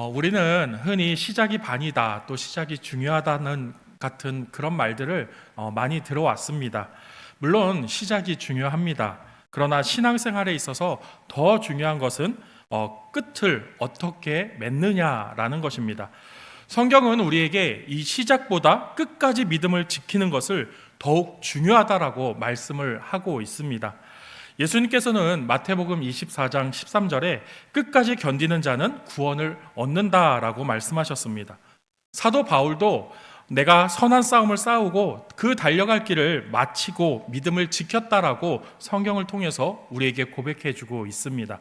우리는 흔히 시작이 반이다, 또 시작이 중요하다는 같은 그런 말들을 많이 들어왔습니다. 물론 시작이 중요합니다. 그러나 신앙생활에 있어서 더 중요한 것은 끝을 어떻게 맺느냐라는 것입니다. 성경은 우리에게 이 시작보다 끝까지 믿음을 지키는 것을 더욱 중요하다라고 말씀을 하고 있습니다. 예수님께서는 마태복음 24장 13절에 끝까지 견디는 자는 구원을 얻는다라고 말씀하셨습니다. 사도 바울도 내가 선한 싸움을 싸우고 그 달려갈 길을 마치고 믿음을 지켰다라고 성경을 통해서 우리에게 고백해 주고 있습니다.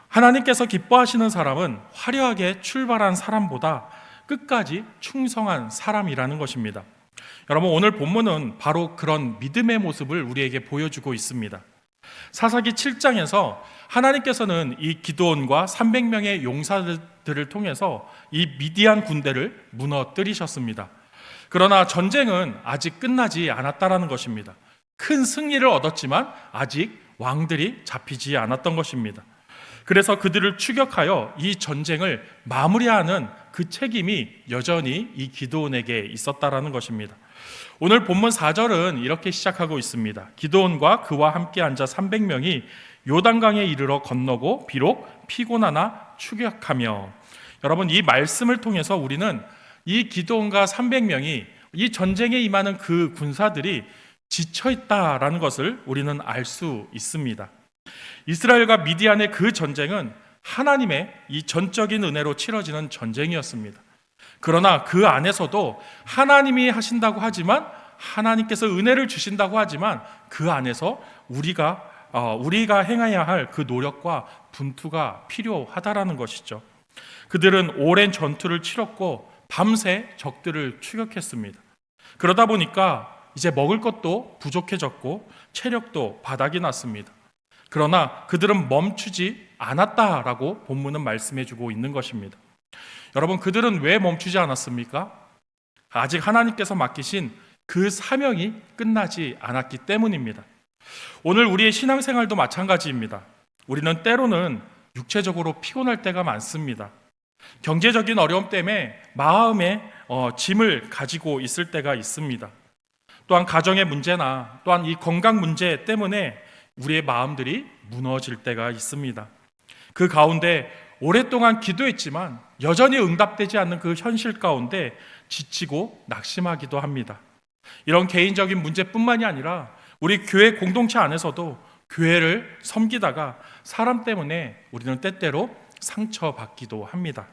하나님께서 기뻐하시는 사람은 화려하게 출발한 사람보다 끝까지 충성한 사람이라는 것입니다. 여러분, 오늘 본문은 바로 그런 믿음의 모습을 우리에게 보여주고 있습니다. 사사기 7장에서 하나님께서는 이 기드온과 300명의 용사들을 통해서 이 미디안 군대를 무너뜨리셨습니다. 그러나 전쟁은 아직 끝나지 않았다라는 것입니다. 큰 승리를 얻었지만 아직 왕들이 잡히지 않았던 것입니다. 그래서 그들을 추격하여 이 전쟁을 마무리하는 그 책임이 여전히 이 기드온에게 있었다라는 것입니다. 오늘 본문 4절은 이렇게 시작하고 있습니다. 기드온과 그와 함께 앉아 300명이 요단강에 이르러 건너고 비록 피곤하나 추격하며. 여러분, 이 말씀을 통해서 우리는 이 기드온과 300명이 이 전쟁에 임하는 그 군사들이 지쳐있다라는 것을 우리는 알 수 있습니다. 이스라엘과 미디안의 그 전쟁은 하나님의 이 전적인 은혜로 치러지는 전쟁이었습니다. 그러나 그 안에서도 하나님이 하신다고 하지만, 하나님께서 은혜를 주신다고 하지만 그 안에서 우리가 행해야 할 그 노력과 분투가 필요하다라는 것이죠. 그들은 오랜 전투를 치렀고 밤새 적들을 추격했습니다. 그러다 보니까 이제 먹을 것도 부족해졌고 체력도 바닥이 났습니다. 그러나 그들은 멈추지 않았다라고 본문은 말씀해주고 있는 것입니다. 여러분, 그들은 왜 멈추지 않았습니까? 아직 하나님께서 맡기신 그 사명이 끝나지 않았기 때문입니다. 오늘 우리의 신앙생활도 마찬가지입니다. 우리는 때로는 육체적으로 피곤할 때가 많습니다. 경제적인 어려움 때문에 마음에 짐을 가지고 있을 때가 있습니다. 또한 가정의 문제나 또한 이 건강 문제 때문에 우리의 마음들이 무너질 때가 있습니다. 그 가운데 오랫동안 기도했지만 여전히 응답되지 않는 그 현실 가운데 지치고 낙심하기도 합니다. 이런 개인적인 문제뿐만이 아니라 우리 교회 공동체 안에서도 교회를 섬기다가 사람 때문에 우리는 때때로 상처받기도 합니다.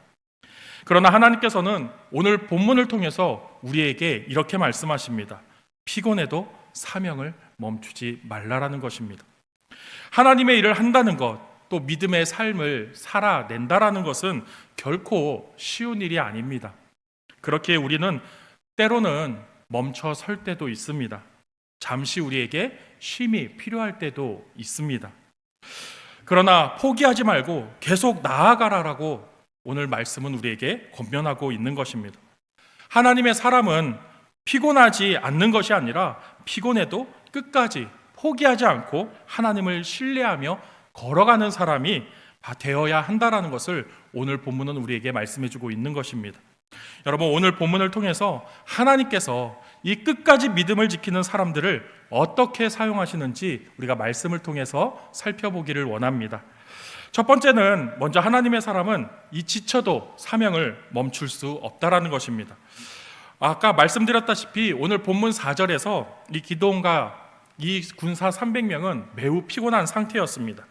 그러나 하나님께서는 오늘 본문을 통해서 우리에게 이렇게 말씀하십니다. 피곤해도 사명을 멈추지 말라라는 것입니다. 하나님의 일을 한다는 것, 또 믿음의 삶을 살아낸다라는 것은 결코 쉬운 일이 아닙니다. 그렇게 우리는 때로는 멈춰 설 때도 있습니다. 잠시 우리에게 쉼이 필요할 때도 있습니다. 그러나 포기하지 말고 계속 나아가라라고 오늘 말씀은 우리에게 권면하고 있는 것입니다. 하나님의 사람은 피곤하지 않는 것이 아니라 피곤해도 끝까지 포기하지 않고 하나님을 신뢰하며 걸어가는 사람이 되어야 한다라는 것을 오늘 본문은 우리에게 말씀해주고 있는 것입니다. 여러분, 오늘 본문을 통해서 하나님께서 이 끝까지 믿음을 지키는 사람들을 어떻게 사용하시는지 우리가 말씀을 통해서 살펴보기를 원합니다. 첫 번째는 먼저 하나님의 사람은 이 지쳐도 사명을 멈출 수 없다라는 것입니다. 아까 말씀드렸다시피 오늘 본문 4절에서 이 기드온과 이 군사 300명은 매우 피곤한 상태였습니다.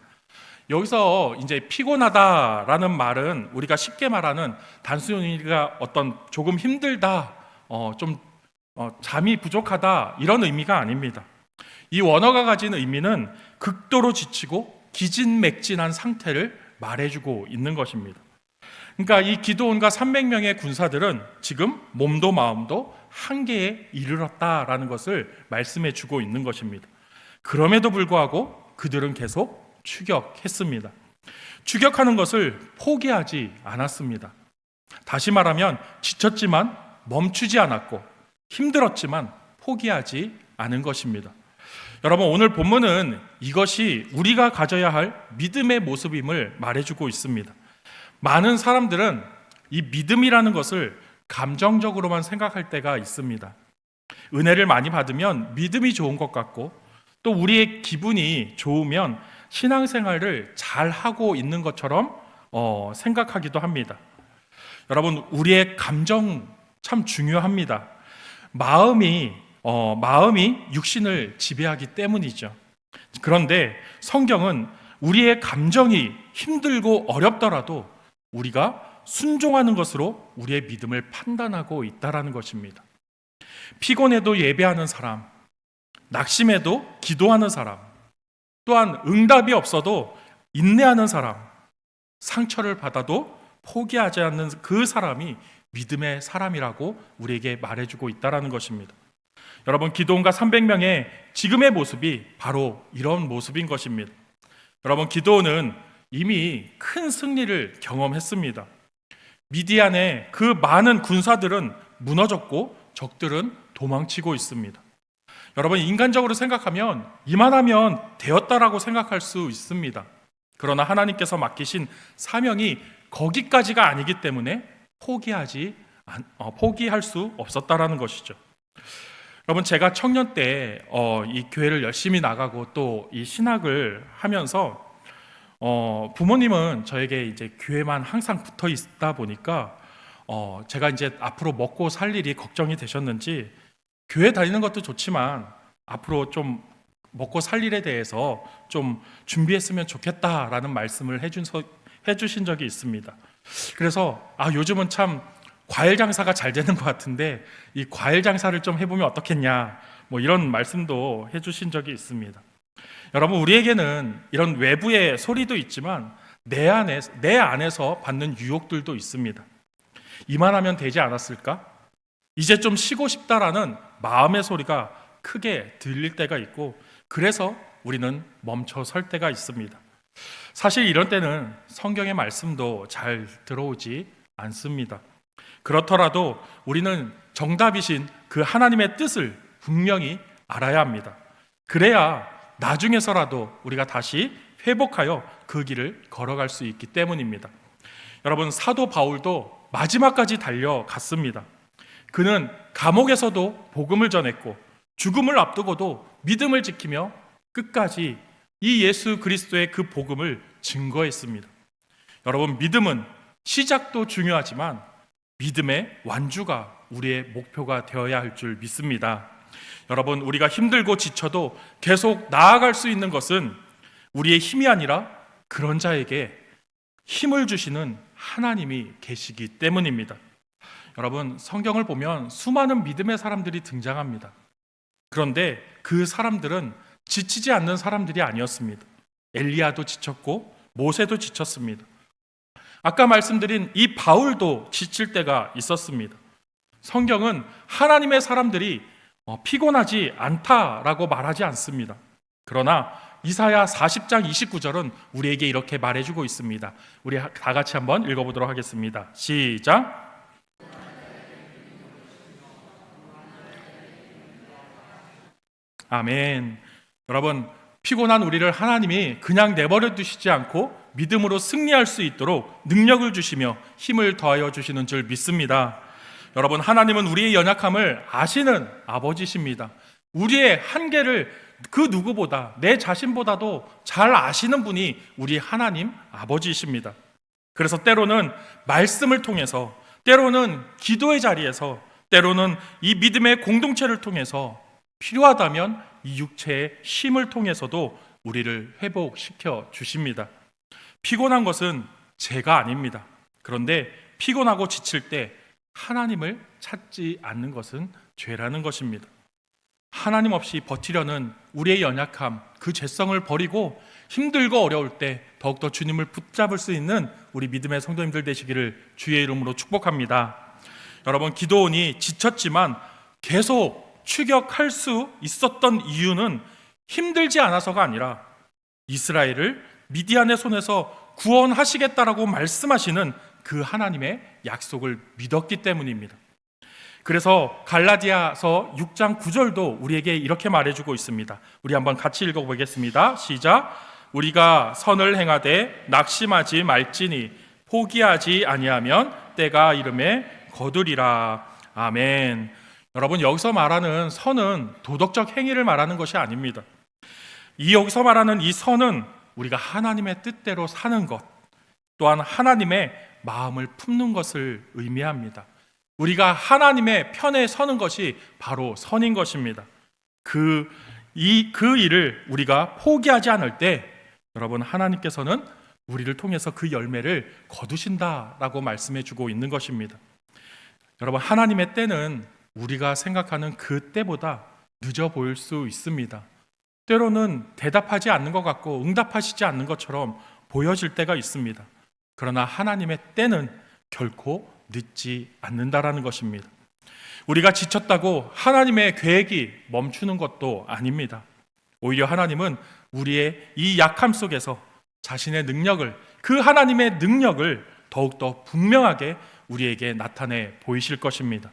여기서 이제 피곤하다라는 말은 우리가 쉽게 말하는 단순히 어떤 조금 힘들다, 잠이 부족하다 이런 의미가 아닙니다. 이 원어가 가진 의미는 극도로 지치고 기진맥진한 상태를 말해주고 있는 것입니다. 그러니까 이 기드온과 300명의 군사들은 지금 몸도 마음도 한계에 이르렀다라는 것을 말씀해 주고 있는 것입니다. 그럼에도 불구하고 그들은 계속 추격했습니다. 추격하는 것을 포기하지 않았습니다. 다시 말하면 지쳤지만 멈추지 않았고 힘들었지만 포기하지 않은 것입니다. 여러분, 오늘 본문은 이것이 우리가 가져야 할 믿음의 모습임을 말해주고 있습니다. 많은 사람들은 이 믿음이라는 것을 감정적으로만 생각할 때가 있습니다. 은혜를 많이 받으면 믿음이 좋은 것 같고, 또 우리의 기분이 좋으면 신앙생활을 잘 하고 있는 것처럼 생각하기도 합니다. 여러분, 우리의 감정 참 중요합니다. 마음이 육신을 지배하기 때문이죠. 그런데 성경은 우리의 감정이 힘들고 어렵더라도 우리가 순종하는 것으로 우리의 믿음을 판단하고 있다라는 것입니다. 피곤해도 예배하는 사람, 낙심해도 기도하는 사람, 또한 응답이 없어도 인내하는 사람, 상처를 받아도 포기하지 않는 그 사람이 믿음의 사람이라고 우리에게 말해주고 있다는 것입니다. 여러분, 기드온과 300명의 지금의 모습이 바로 이런 모습인 것입니다. 여러분, 기드온은 이미 큰 승리를 경험했습니다. 미디안의 그 많은 군사들은 무너졌고 적들은 도망치고 있습니다. 여러분, 인간적으로 생각하면 이만하면 되었다라고 생각할 수 있습니다. 그러나 하나님께서 맡기신 사명이 거기까지가 아니기 때문에 포기할 수 없었다라는 것이죠. 여러분, 제가 청년 때 이 교회를 열심히 나가고 또 이 신학을 하면서 부모님은 저에게 이제 교회만 항상 붙어 있다 보니까 제가 이제 앞으로 먹고 살 일이 걱정이 되셨는지 교회 다니는 것도 좋지만 앞으로 좀 먹고 살 일에 대해서 좀 준비했으면 좋겠다라는 말씀을 해주신 적이 있습니다. 그래서 요즘은 참 과일 장사가 잘 되는 것 같은데 이 과일 장사를 좀 해보면 어떻겠냐, 뭐 이런 말씀도 해주신 적이 있습니다. 여러분, 우리에게는 이런 외부의 소리도 있지만 내 안에서 받는 유혹들도 있습니다. 이만하면 되지 않았을까? 이제 좀 쉬고 싶다라는 마음의 소리가 크게 들릴 때가 있고, 그래서 우리는 멈춰 설 때가 있습니다. 사실 이런 때는 성경의 말씀도 잘 들어오지 않습니다. 그렇더라도 우리는 정답이신 그 하나님의 뜻을 분명히 알아야 합니다. 그래야 나중에서라도 우리가 다시 회복하여 그 길을 걸어갈 수 있기 때문입니다. 여러분, 사도 바울도 마지막까지 달려갔습니다. 그는 감옥에서도 복음을 전했고 죽음을 앞두고도 믿음을 지키며 끝까지 이 예수 그리스도의 그 복음을 증거했습니다. 여러분, 믿음은 시작도 중요하지만 믿음의 완주가 우리의 목표가 되어야 할 줄 믿습니다. 여러분, 우리가 힘들고 지쳐도 계속 나아갈 수 있는 것은 우리의 힘이 아니라 그런 자에게 힘을 주시는 하나님이 계시기 때문입니다. 여러분, 성경을 보면 수많은 믿음의 사람들이 등장합니다. 그런데 그 사람들은 지치지 않는 사람들이 아니었습니다. 엘리야도 지쳤고 모세도 지쳤습니다. 아까 말씀드린 이 바울도 지칠 때가 있었습니다. 성경은 하나님의 사람들이 피곤하지 않다라고 말하지 않습니다. 그러나 이사야 40장 29절은 우리에게 이렇게 말해주고 있습니다. 우리 다 같이 한번 읽어보도록 하겠습니다. 시작. 아멘. 여러분, 피곤한 우리를 하나님이 그냥 내버려 두시지 않고 믿음으로 승리할 수 있도록 능력을 주시며 힘을 더하여 주시는 줄 믿습니다. 여러분, 하나님은 우리의 연약함을 아시는 아버지십니다. 우리의 한계를 그 누구보다, 내 자신보다도 잘 아시는 분이 우리 하나님 아버지이십니다. 그래서 때로는 말씀을 통해서, 때로는 기도의 자리에서, 때로는 이 믿음의 공동체를 통해서, 필요하다면 이 육체의 힘을 통해서도 우리를 회복시켜 주십니다. 피곤한 것은 죄가 아닙니다. 그런데 피곤하고 지칠 때 하나님을 찾지 않는 것은 죄라는 것입니다. 하나님 없이 버티려는 우리의 연약함, 그 죄성을 버리고 힘들고 어려울 때 더욱더 주님을 붙잡을 수 있는 우리 믿음의 성도님들 되시기를 주의 이름으로 축복합니다. 여러분, 기드온이 지쳤지만 계속 추격할 수 있었던 이유는 힘들지 않아서가 아니라 이스라엘을 미디안의 손에서 구원하시겠다라고 말씀하시는 그 하나님의 약속을 믿었기 때문입니다. 그래서 갈라디아서 6장 9절도 우리에게 이렇게 말해주고 있습니다. 우리 한번 같이 읽어보겠습니다. 시작. 우리가 선을 행하되 낙심하지 말지니 포기하지 아니하면 때가 이름에 거두리라. 아멘. 여러분, 여기서 말하는 선은 도덕적 행위를 말하는 것이 아닙니다. 여기서 말하는 이 선은 우리가 하나님의 뜻대로 사는 것, 또한 하나님의 마음을 품는 것을 의미합니다. 우리가 하나님의 편에 서는 것이 바로 선인 것입니다. 그 일을 우리가 포기하지 않을 때 여러분, 하나님께서는 우리를 통해서 그 열매를 거두신다라고 말씀해 주고 있는 것입니다. 여러분, 하나님의 때는 우리가 생각하는 그 때보다 늦어 보일 수 있습니다. 때로는 대답하지 않는 것 같고 응답하시지 않는 것처럼 보여질 때가 있습니다. 그러나 하나님의 때는 결코 늦지 않는다라는 것입니다. 우리가 지쳤다고 하나님의 계획이 멈추는 것도 아닙니다. 오히려 하나님은 우리의 이 약함 속에서 자신의 능력을, 그 하나님의 능력을 더욱더 분명하게 우리에게 나타내 보이실 것입니다.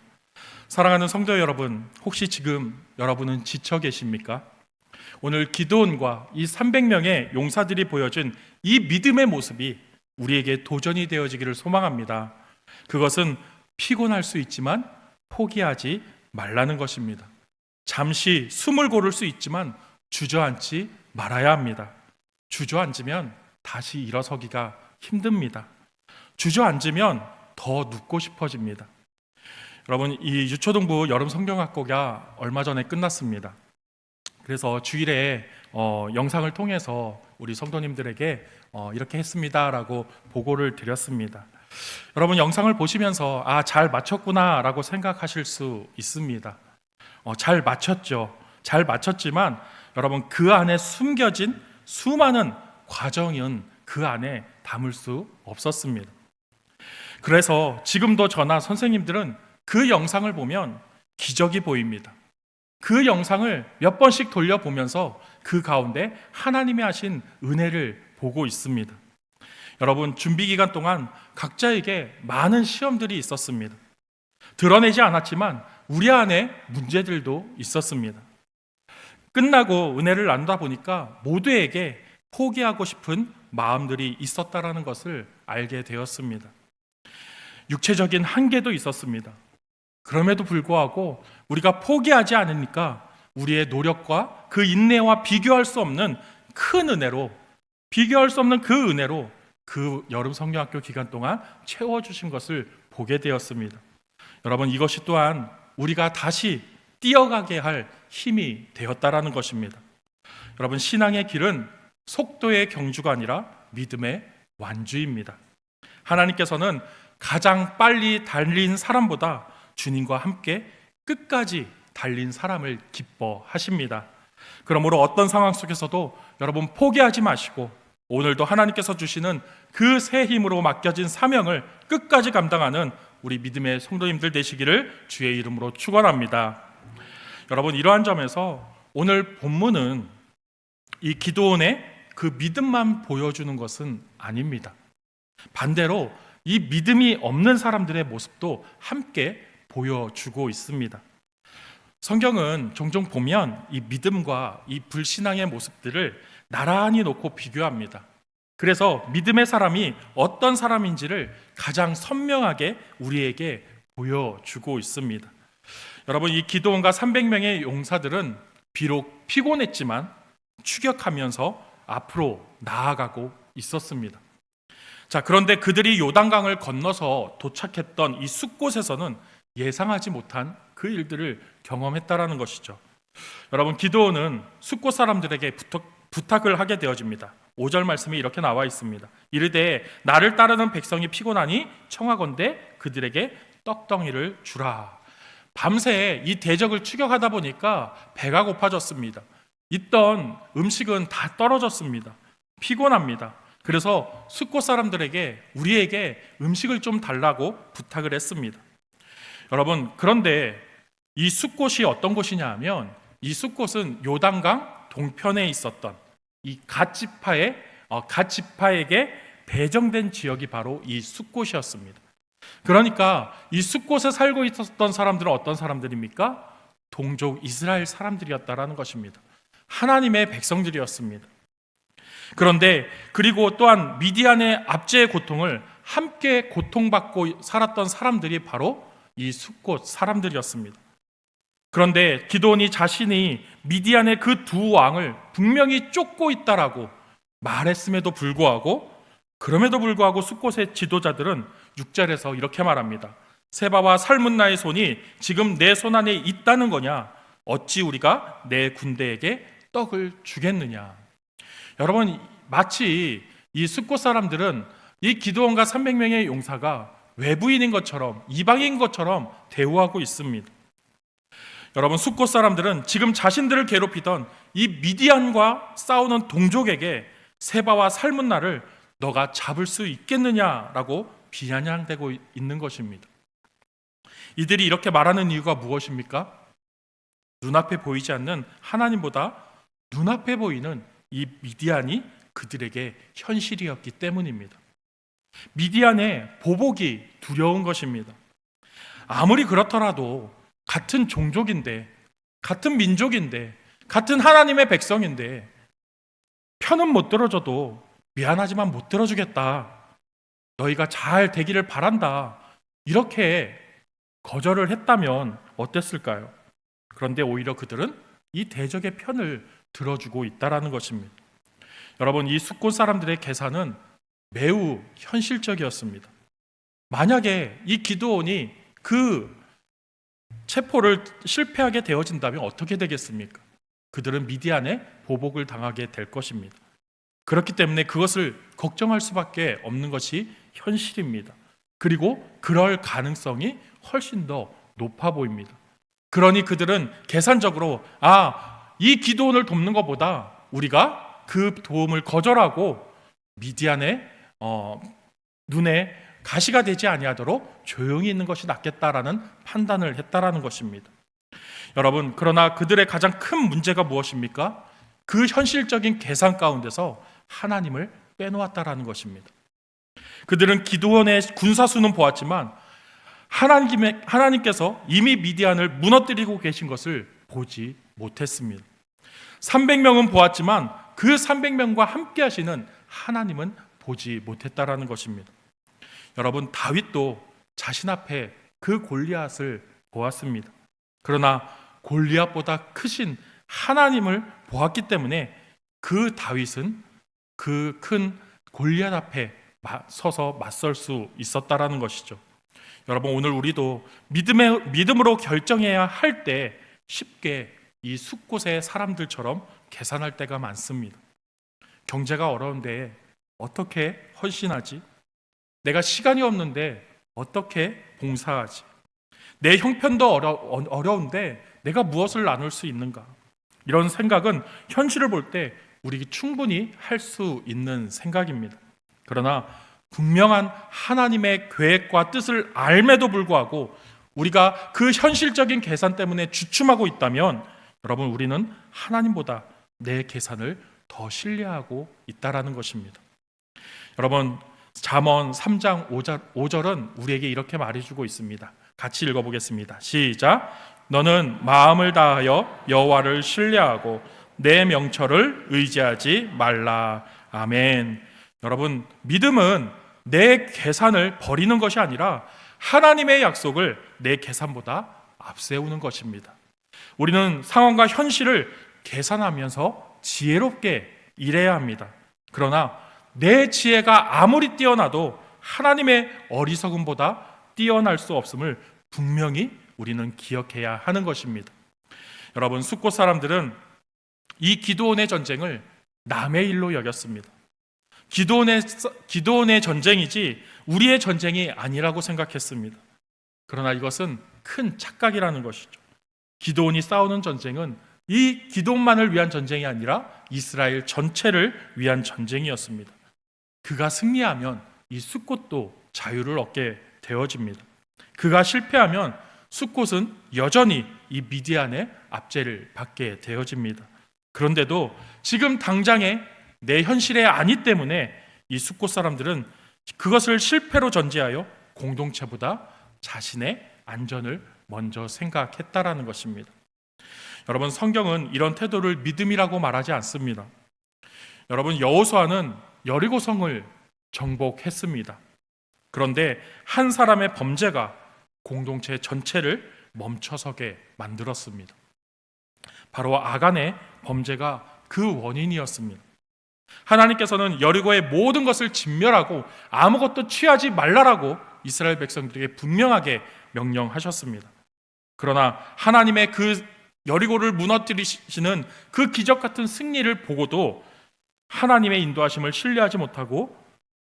사랑하는 성도 여러분, 혹시 지금 여러분은 지쳐 계십니까? 오늘 기드온과 이 300명의 용사들이 보여준 이 믿음의 모습이 우리에게 도전이 되어지기를 소망합니다. 그것은 피곤할 수 있지만 포기하지 말라는 것입니다. 잠시 숨을 고를 수 있지만 주저앉지 말아야 합니다. 주저앉으면 다시 일어서기가 힘듭니다. 주저앉으면 더 눕고 싶어집니다. 여러분, 이 유초동부 여름 성경학교가 얼마 전에 끝났습니다. 그래서 주일에 영상을 통해서 우리 성도님들에게 이렇게 했습니다라고 보고를 드렸습니다. 여러분, 영상을 보시면서 잘 마쳤구나 라고 생각하실 수 있습니다. 잘 마쳤죠. 잘 마쳤지만 여러분, 그 안에 숨겨진 수많은 과정은 그 안에 담을 수 없었습니다. 그래서 지금도 저나 선생님들은 그 영상을 보면 기적이 보입니다. 그 영상을 몇 번씩 돌려보면서 그 가운데 하나님이 하신 은혜를 보고 있습니다. 여러분, 준비 기간 동안 각자에게 많은 시험들이 있었습니다. 드러내지 않았지만 우리 안에 문제들도 있었습니다. 끝나고 은혜를 나누다 보니까 모두에게 포기하고 싶은 마음들이 있었다라는 것을 알게 되었습니다. 육체적인 한계도 있었습니다. 그럼에도 불구하고 우리가 포기하지 않으니까 우리의 노력과 그 인내와 비교할 수 없는 큰 은혜로, 비교할 수 없는 그 은혜로 그 여름 성경학교 기간 동안 채워주신 것을 보게 되었습니다. 여러분, 이것이 또한 우리가 다시 뛰어가게 할 힘이 되었다라는 것입니다. 여러분, 신앙의 길은 속도의 경주가 아니라 믿음의 완주입니다. 하나님께서는 가장 빨리 달린 사람보다 주님과 함께 끝까지 달린 사람을 기뻐하십니다. 그러므로 어떤 상황 속에서도 여러분 포기하지 마시고 오늘도 하나님께서 주시는 그 새 힘으로 맡겨진 사명을 끝까지 감당하는 우리 믿음의 성도님들 되시기를 주의 이름으로 축원합니다. 여러분, 이러한 점에서 오늘 본문은 이 기드온의 그 믿음만 보여주는 것은 아닙니다. 반대로 이 믿음이 없는 사람들의 모습도 함께 보여주고 있습니다. 성경은 종종 보면 이 믿음과 이 불신앙의 모습들을 나란히 놓고 비교합니다. 그래서 믿음의 사람이 어떤 사람인지를 가장 선명하게 우리에게 보여주고 있습니다. 여러분, 이 기드온과 300명의 용사들은 비록 피곤했지만 추격하면서 앞으로 나아가고 있었습니다. 자, 그런데 그들이 요단강을 건너서 도착했던 이 숲곳에서는 예상하지 못한 그 일들을 경험했다라는 것이죠. 여러분, 기드온은 숲곳 사람들에게 부탁을 하게 되어집니다. 5절 말씀에 이렇게 나와 있습니다. 이르되 나를 따르는 백성이 피곤하니 청하건대 그들에게 떡덩이를 주라. 밤새 이 대적을 추격하다 보니까 배가 고파졌습니다. 있던 음식은 다 떨어졌습니다. 피곤합니다. 그래서 숲곳 사람들에게 우리에게 음식을 좀 달라고 부탁을 했습니다. 여러분, 그런데 이 숲곳이 어떤 곳이냐 하면 이 숲곳은 요단강 동편에 있었던 이 갓지파에게 배정된 지역이 바로 이 숲곳이었습니다. 그러니까 이 숲곳에 살고 있었던 사람들은 어떤 사람들입니까? 동족 이스라엘 사람들이었다라는 것입니다. 하나님의 백성들이었습니다. 그런데 그리고 또한 미디안의 압제의 고통을 함께 고통받고 살았던 사람들이 바로 이 숫곳 사람들이었습니다. 그런데 기드온이 자신이 미디안의 그 두 왕을 분명히 쫓고 있다라고 말했음에도 불구하고, 그럼에도 불구하고 숫곳의 지도자들은 6절에서 이렇게 말합니다. 세바와 살문나의 손이 지금 내 손 안에 있다는 거냐? 어찌 우리가 내 군대에게 떡을 주겠느냐? 여러분, 마치 이 숫곳 사람들은 이 기드온과 300명의 용사가 외부인인 것처럼, 이방인 것처럼 대우하고 있습니다. 여러분, 숫곳 사람들은 지금 자신들을 괴롭히던 이 미디안과 싸우는 동족에게 세바와 살문나를 너가 잡을 수 있겠느냐라고 비아냥대고 있는 것입니다. 이들이 이렇게 말하는 이유가 무엇입니까? 눈앞에 보이지 않는 하나님보다 눈앞에 보이는 이 미디안이 그들에게 현실이었기 때문입니다. 미디안의 보복이 두려운 것입니다. 아무리 그렇더라도 같은 종족인데, 같은 민족인데, 같은 하나님의 백성인데 편은 못 들어줘도 미안하지만 못 들어주겠다, 너희가 잘 되기를 바란다, 이렇게 거절을 했다면 어땠을까요? 그런데 오히려 그들은 이 대적의 편을 들어주고 있다는 것입니다. 여러분, 이 숫곳 사람들의 계산은 매우 현실적이었습니다. 만약에 이 기드온이 그 체포를 실패하게 되어진다면 어떻게 되겠습니까? 그들은 미디안에 보복을 당하게 될 것입니다. 그렇기 때문에 그것을 걱정할 수밖에 없는 것이 현실입니다. 그리고 그럴 가능성이 훨씬 더 높아 보입니다. 그러니 그들은 계산적으로 이 기드온을 돕는 것보다 우리가 그 도움을 거절하고 미디안의 눈에 가시가 되지 아니하도록 조용히 있는 것이 낫겠다라는 판단을 했다라는 것입니다. 여러분, 그러나 그들의 가장 큰 문제가 무엇입니까? 그 현실적인 계산 가운데서 하나님을 빼놓았다라는 것입니다. 그들은 기드온의 군사수는 보았지만 하나님께서 이미 미디안을 무너뜨리고 계신 것을 보지 못했습니다. 300명은 보았지만 그 300명과 함께 하시는 하나님은 보지 못했다라는 것입니다. 여러분, 다윗도 자신 앞에 그 골리앗을 보았습니다. 그러나 골리앗보다 크신 하나님을 보았기 때문에 그 다윗은 그 큰 골리앗 앞에 서서 맞설 수 있었다라는 것이죠. 여러분, 오늘 우리도 믿음으로 결정해야 할 때 쉽게 이 숫곳의 사람들처럼 계산할 때가 많습니다. 경제가 어려운데 어떻게 헌신하지? 내가 시간이 없는데 어떻게 봉사하지? 내 형편도 어려운데 내가 무엇을 나눌 수 있는가? 이런 생각은 현실을 볼 때 우리 충분히 할 수 있는 생각입니다. 그러나 분명한 하나님의 계획과 뜻을 알매도 불구하고 우리가 그 현실적인 계산 때문에 주춤하고 있다면 여러분, 우리는 하나님보다 내 계산을 더 신뢰하고 있다라는 것입니다. 여러분, 잠언 3장 5절은 우리에게 이렇게 말해주고 있습니다. 같이 읽어보겠습니다. 시작. 너는 마음을 다하여 여호와를 신뢰하고 내 명철을 의지하지 말라. 아멘. 여러분, 믿음은 내 계산을 버리는 것이 아니라 하나님의 약속을 내 계산보다 앞세우는 것입니다. 우리는 상황과 현실을 계산하면서 지혜롭게 일해야 합니다. 그러나 내 지혜가 아무리 뛰어나도 하나님의 어리석음보다 뛰어날 수 없음을 분명히 우리는 기억해야 하는 것입니다. 여러분, 숫곳 사람들은 이 기드온의 전쟁을 남의 일로 여겼습니다. 기드온의 전쟁이지 우리의 전쟁이 아니라고 생각했습니다. 그러나 이것은 큰 착각이라는 것이죠. 기드온이 싸우는 전쟁은 이 기드온만을 위한 전쟁이 아니라 이스라엘 전체를 위한 전쟁이었습니다. 그가 승리하면 이 숫곳도 자유를 얻게 되어집니다. 그가 실패하면 숫곳은 여전히 이 미디안의 압제를 받게 되어집니다. 그런데도 지금 당장의 내 현실에 아니 때문에 이 숫곳 사람들은 그것을 실패로 전제하여 공동체보다 자신의 안전을 먼저 생각했다라는 것입니다. 여러분, 성경은 이런 태도를 믿음이라고 말하지 않습니다. 여러분, 여호수아는 여리고성을 정복했습니다. 그런데 한 사람의 범죄가 공동체 전체를 멈춰서게 만들었습니다. 바로 아간의 범죄가 그 원인이었습니다. 하나님께서는 여리고의 모든 것을 진멸하고 아무것도 취하지 말라라고 이스라엘 백성들에게 분명하게 명령하셨습니다. 그러나 하나님의 그 여리고를 무너뜨리시는 그 기적 같은 승리를 보고도 하나님의 인도하심을 신뢰하지 못하고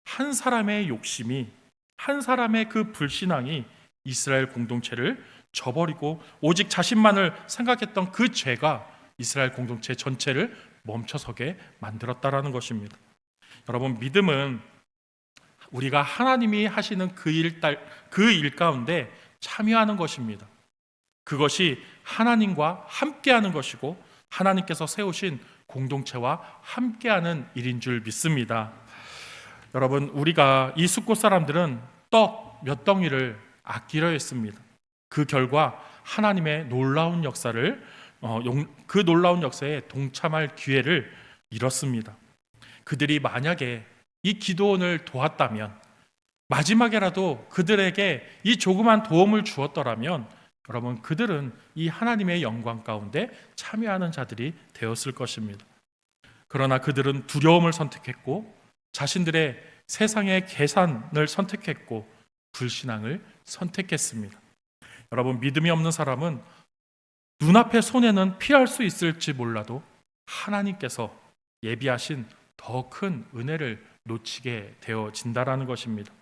한 사람의 욕심이, 한 사람의 그 불신앙이 이스라엘 공동체를 저버리고 오직 자신만을 생각했던 그 죄가 이스라엘 공동체 전체를 멈춰서게 만들었다라는 것입니다. 여러분, 믿음은 우리가 하나님이 하시는 그 일 가운데 참여하는 것입니다. 그것이 하나님과 함께하는 것이고 하나님께서 세우신 공동체와 함께하는 일인 줄 믿습니다. 여러분, 우리가 이 숫곳 사람들은 떡 몇 덩이를 아끼려 했습니다. 그 결과 하나님의 놀라운 역사를 그 놀라운 역사에 동참할 기회를 잃었습니다. 그들이 만약에 이 기도원을 도왔다면, 마지막에라도 그들에게 이 조그만 도움을 주었더라면 여러분, 그들은 이 하나님의 영광 가운데 참여하는 자들이 되었을 것입니다. 그러나 그들은 두려움을 선택했고 자신들의 세상의 계산을 선택했고 불신앙을 선택했습니다. 여러분, 믿음이 없는 사람은 눈앞의 손해는 피할 수 있을지 몰라도 하나님께서 예비하신 더 큰 은혜를 놓치게 되어진다라는 것입니다.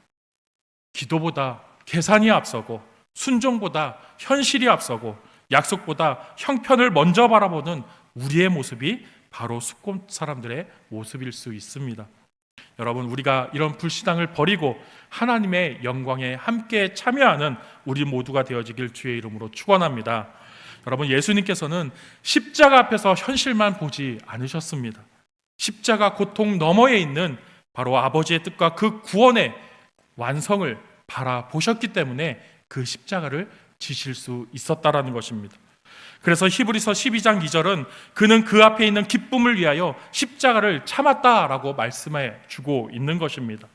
기도보다 계산이 앞서고 순종보다 현실이 앞서고 약속보다 형편을 먼저 바라보는 우리의 모습이 바로 숫곳 사람들의 모습일 수 있습니다. 여러분, 우리가 이런 불신앙을 버리고 하나님의 영광에 함께 참여하는 우리 모두가 되어지길 주의 이름으로 축원합니다. 여러분, 예수님께서는 십자가 앞에서 현실만 보지 않으셨습니다. 십자가 고통 너머에 있는 바로 아버지의 뜻과 그 구원의 완성을 바라보셨기 때문에 그 십자가를 지실 수 있었다라는 것입니다. 그래서 히브리서 12장 2절은 그는 그 앞에 있는 기쁨을 위하여 십자가를 참았다라고 말씀해 주고 있는 것입니다.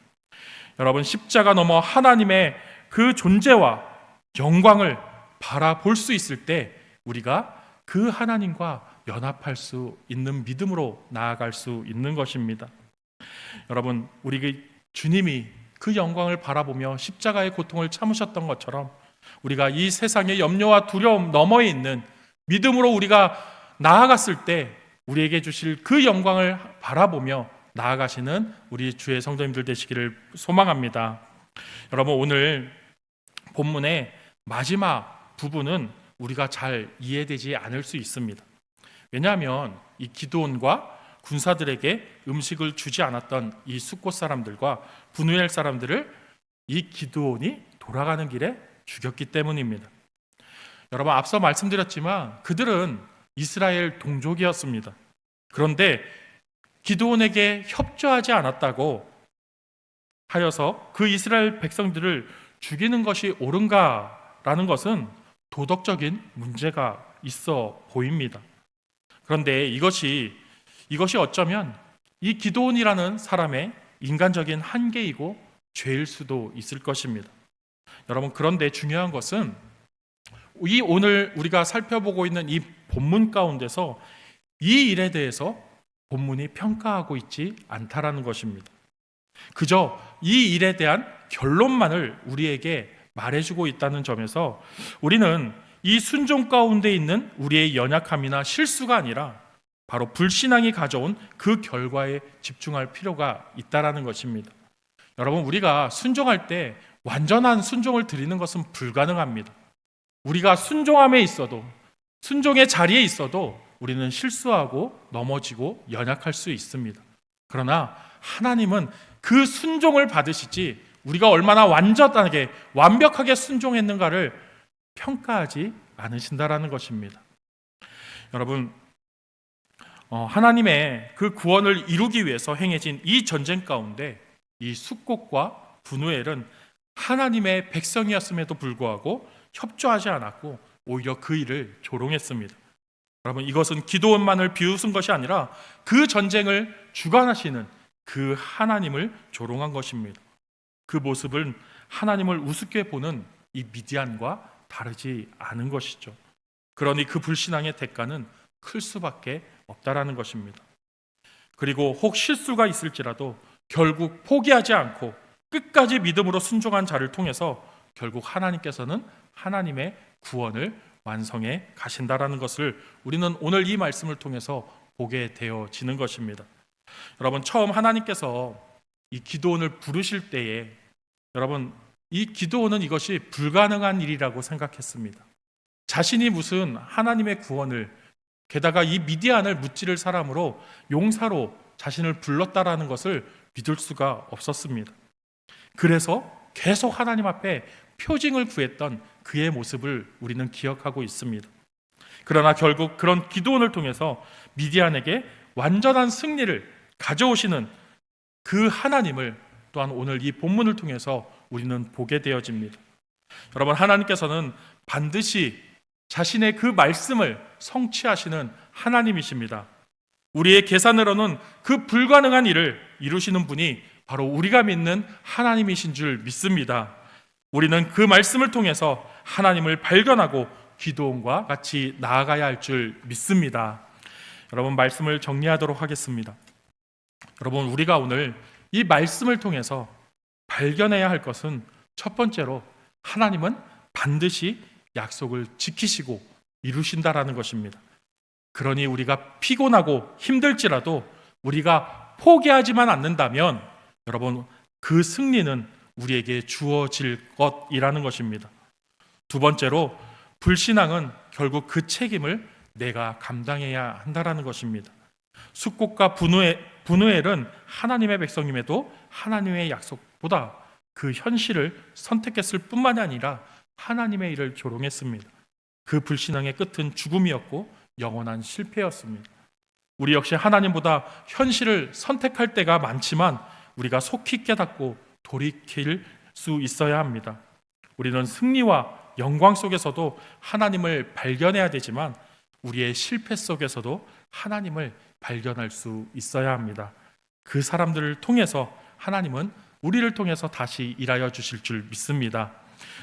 여러분, 십자가 넘어 하나님의 그 존재와 영광을 바라볼 수 있을 때 우리가 그 하나님과 연합할 수 있는 믿음으로 나아갈 수 있는 것입니다. 여러분, 우리 주님이 그 영광을 바라보며 십자가의 고통을 참으셨던 것처럼 우리가 이 세상의 염려와 두려움 너머에 있는 믿음으로 우리가 나아갔을 때 우리에게 주실 그 영광을 바라보며 나아가시는 우리 주의 성도님들 되시기를 소망합니다. 여러분, 오늘 본문의 마지막 부분은 우리가 잘 이해되지 않을 수 있습니다. 왜냐하면 이 기드온과 군사들에게 음식을 주지 않았던 이 숫곳 사람들과 브누엘 사람들을 이 기드온이 돌아가는 길에 죽였기 때문입니다. 여러분, 앞서 말씀드렸지만 그들은 이스라엘 동족이었습니다. 그런데 기드온에게 협조하지 않았다고 하여서 그 이스라엘 백성들을 죽이는 것이 옳은가라는 것은 도덕적인 문제가 있어 보입니다. 그런데 이것이 어쩌면 이 기드온이라는 사람의 인간적인 한계이고 죄일 수도 있을 것입니다. 여러분, 그런데 중요한 것은 이 오늘 우리가 살펴보고 있는 이 본문 가운데서 이 일에 대해서 본문이 평가하고 있지 않다라는 것입니다. 그저 이 일에 대한 결론만을 우리에게 말해주고 있다는 점에서 우리는 이 순종 가운데 있는 우리의 연약함이나 실수가 아니라 바로 불신앙이 가져온 그 결과에 집중할 필요가 있다라는 것입니다. 여러분, 우리가 순종할 때 완전한 순종을 드리는 것은 불가능합니다. 우리가 순종함에 있어도, 순종의 자리에 있어도 우리는 실수하고 넘어지고 연약할 수 있습니다. 그러나 하나님은 그 순종을 받으시지 우리가 얼마나 완벽하게 순종했는가를 평가하지 않으신다라는 것입니다. 여러분, 하나님의 그 구원을 이루기 위해서 행해진 이 전쟁 가운데 이 숫곳과 브누엘은 하나님의 백성이었음에도 불구하고 협조하지 않았고 오히려 그 일을 조롱했습니다. 여러분, 이것은 기드온만을 비웃은 것이 아니라 그 전쟁을 주관하시는 그 하나님을 조롱한 것입니다. 그 모습은 하나님을 우습게 보는 이 미디안과 다르지 않은 것이죠. 그러니 그 불신앙의 대가는 클 수밖에 없다라는 것입니다. 그리고 혹 실수가 있을지라도 결국 포기하지 않고 끝까지 믿음으로 순종한 자를 통해서 결국 하나님께서는 하나님의 구원을 완성해 가신다라는 것을 우리는 오늘 이 말씀을 통해서 보게 되어지는 것입니다. 여러분, 처음 하나님께서 이 기드온을 부르실 때에 여러분, 이 기드온은 이것이 불가능한 일이라고 생각했습니다. 자신이 무슨 하나님의 구원을, 게다가 이 미디안을 무찌를 사람으로 용사로 자신을 불렀다라는 것을 믿을 수가 없었습니다. 그래서 계속 하나님 앞에 표징을 구했던 그의 모습을 우리는 기억하고 있습니다. 그러나 결국 그런 기드온을 통해서 미디안에게 완전한 승리를 가져오시는 그 하나님을 또한 오늘 이 본문을 통해서 우리는 보게 되어집니다. 여러분, 하나님께서는 반드시 자신의 그 말씀을 성취하시는 하나님이십니다. 우리의 계산으로는 그 불가능한 일을 이루시는 분이 바로 우리가 믿는 하나님이신 줄 믿습니다. 우리는 그 말씀을 통해서 하나님을 발견하고 기드온과 같이 나아가야 할 줄 믿습니다. 여러분, 말씀을 정리하도록 하겠습니다. 여러분, 우리가 오늘 이 말씀을 통해서 발견해야 할 것은 첫 번째로 하나님은 반드시 약속을 지키시고 이루신다라는 것입니다. 그러니 우리가 피곤하고 힘들지라도 우리가 포기하지만 않는다면 여러분, 그 승리는 우리에게 주어질 것이라는 것입니다. 두 번째로 불신앙은 결국 그 책임을 내가 감당해야 한다라는 것입니다. 숙곡과 분우엘은 하나님의 백성임에도 하나님의 약속보다 그 현실을 선택했을 뿐만이 아니라 하나님의 일을 조롱했습니다. 그 불신앙의 끝은 죽음이었고 영원한 실패였습니다. 우리 역시 하나님보다 현실을 선택할 때가 많지만 우리가 속히 깨닫고 돌이킬 수 있어야 합니다. 우리는 승리와 영광 속에서도 하나님을 발견해야 되지만 우리의 실패 속에서도 하나님을 발견할 수 있어야 합니다. 그 사람들을 통해서 하나님은 우리를 통해서 다시 일하여 주실 줄 믿습니다.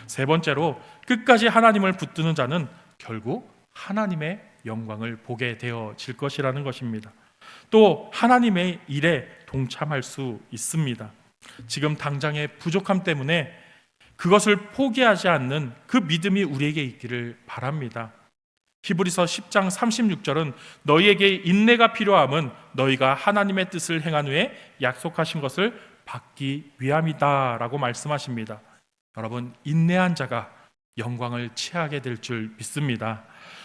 세 번째로 끝까지 하나님을 붙드는 자는 결국 하나님의 영광을 보게 되어질 것이라는 것입니다. 또 하나님의 일에 동참할 수 있습니다. 지금 당장의 부족함 때문에 그것을 포기하지 않는 그 믿음이 우리에게 있기를 바랍니다. 히브리서 10장 36절은 너희에게 인내가 필요함은 너희가 하나님의 뜻을 행한 후에 약속하신 것을 받기 위함이다 라고 말씀하십니다. 여러분, 인내한 자가 영광을 취하게 될 줄 믿습니다.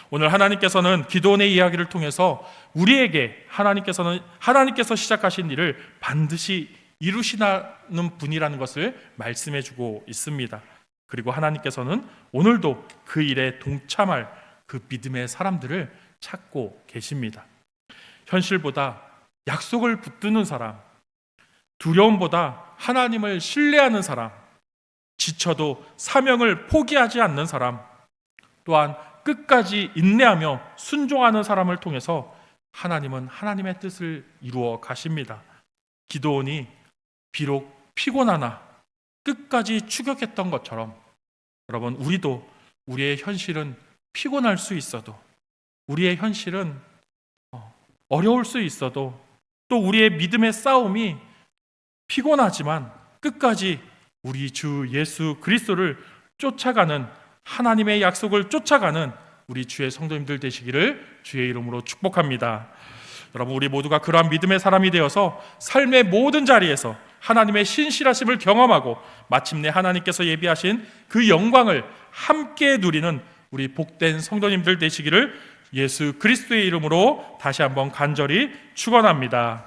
오늘 하나님께서는 기드온의 이야기를 통해서 우리에게 하나님께서 시작하신 일을 반드시 이루시는 분이라는 것을 말씀해 주고 있습니다. 그리고 하나님께서는 오늘도 그 일에 동참할 그 믿음의 사람들을 찾고 계십니다. 현실보다 약속을 붙드는 사람, 두려움보다 하나님을 신뢰하는 사람, 지쳐도 사명을 포기하지 않는 사람, 또한 끝까지 인내하며 순종하는 사람을 통해서 하나님은 하나님의 뜻을 이루어 가십니다. 기드온이 비록 피곤하나 끝까지 추격했던 것처럼 여러분, 우리도 우리의 현실은 피곤할 수 있어도, 우리의 현실은 어려울 수 있어도, 또 우리의 믿음의 싸움이 피곤하지만 끝까지 우리 주 예수 그리스도를 쫓아가는, 하나님의 약속을 쫓아가는 우리 주의 성도님들 되시기를 주의 이름으로 축복합니다. 여러분, 우리 모두가 그러한 믿음의 사람이 되어서 삶의 모든 자리에서 하나님의 신실하심을 경험하고 마침내 하나님께서 예비하신 그 영광을 함께 누리는 우리 복된 성도님들 되시기를 예수 그리스도의 이름으로 다시 한번 간절히 축원합니다.